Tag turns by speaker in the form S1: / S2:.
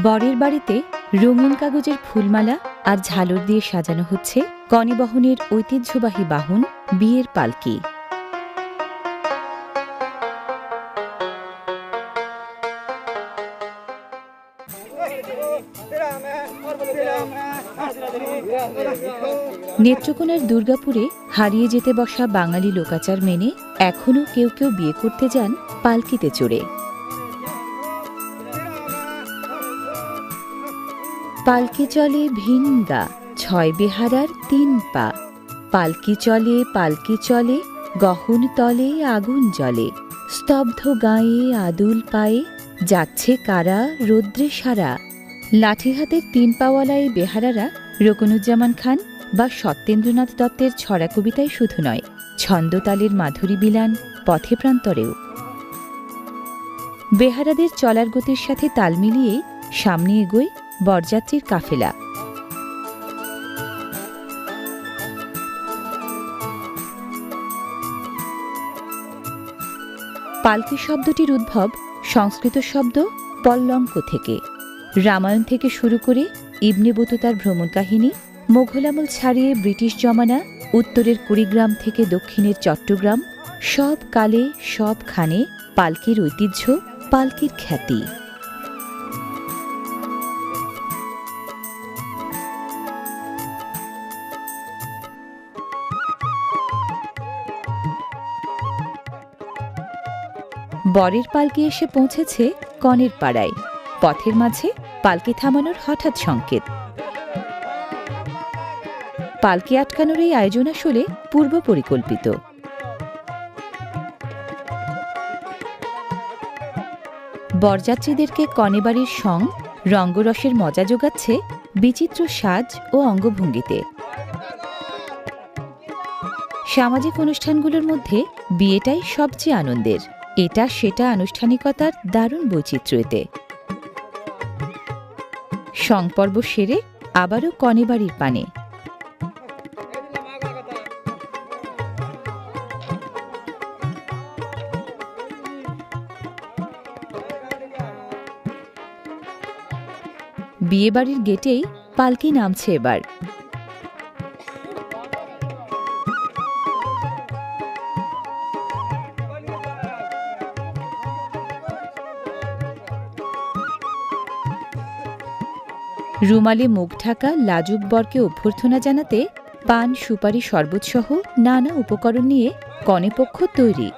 S1: বরের বাড়িতে রঙিন কাগজের ফুলমালা আর ঝালর দিয়ে সাজানো হচ্ছে কনে বহনের ঐতিহ্যবাহী বাহন বিয়ের পালকি। নেত্রকোনার দুর্গাপুরে হারিয়ে যেতে বসা বাঙালি লোকাচার মেনে এখনও কেউ কেউ বিয়ে করতে যান পালকিতে চড়ে। পালকি চলে ভিনগা, ছয় বেহারার ৩ পা। পালকি চলে গহন তলে আগুন জ্বলে। স্তব্ধ গায়ে আদুল পায়ে যাচ্ছে কারা রৌদ্রে সারা। লাঠি হাতের ৩ পাওয়ালা এই বেহারারা রকনুজ্জামান খান বা সত্যেন্দ্রনাথ দত্তের ছড়া কবিতায় শুধু নয়, ছন্দতালের মাধুরী বিলান পথে প্রান্তরেও। বেহারাদের চলার গতির সাথে তাল মিলিয়ে সামনে এগোয় বরযাত্রীর কাফেলা। পালকি শব্দটির উদ্ভব সংস্কৃত শব্দ পল্লঙ্ক থেকে। রামায়ণ থেকে শুরু করে ইবনে বতুতার ভ্রমণ কাহিনী, মোঘল আমল ছাড়িয়ে ব্রিটিশ জমানা, উত্তরের কুড়িগ্রাম থেকে দক্ষিণের চট্টগ্রাম, সব কালে সবখানে পালকির ঐতিহ্য, পালকির খ্যাতি। বরের পালকি এসে পৌঁছেছে কনের পাড়ায়। পথের মাঝে পালকি থামানোর হঠাৎ সংকেত। পালকি আটকানোর এই আয়োজন আসলে পূর্ব পরিকল্পিত। বরযাত্রীদেরকে কনেবাড়ির সং রঙ্গরসের মজা যোগাচ্ছে বিচিত্র সাজ ও অঙ্গভঙ্গিতে। সামাজিক অনুষ্ঠানগুলোর মধ্যে বিয়েটাই সবচেয়ে আনন্দের। এটা সেটা আনুষ্ঠানিকতার দারুণ বৈচিত্র্য এতে। সংপর্ব সেরে আবারও কনেবাড়ির পানে। বিয়েবাড়ির গেটেই পালকি নামছে এবার। রুমালে মুখ ঢাকা লাজুক বরকে অভ্যর্থনা জানাতে পান, সুপারি, শরবতসহ নানা উপকরণ নিয়ে কনেপক্ষ তৈরি।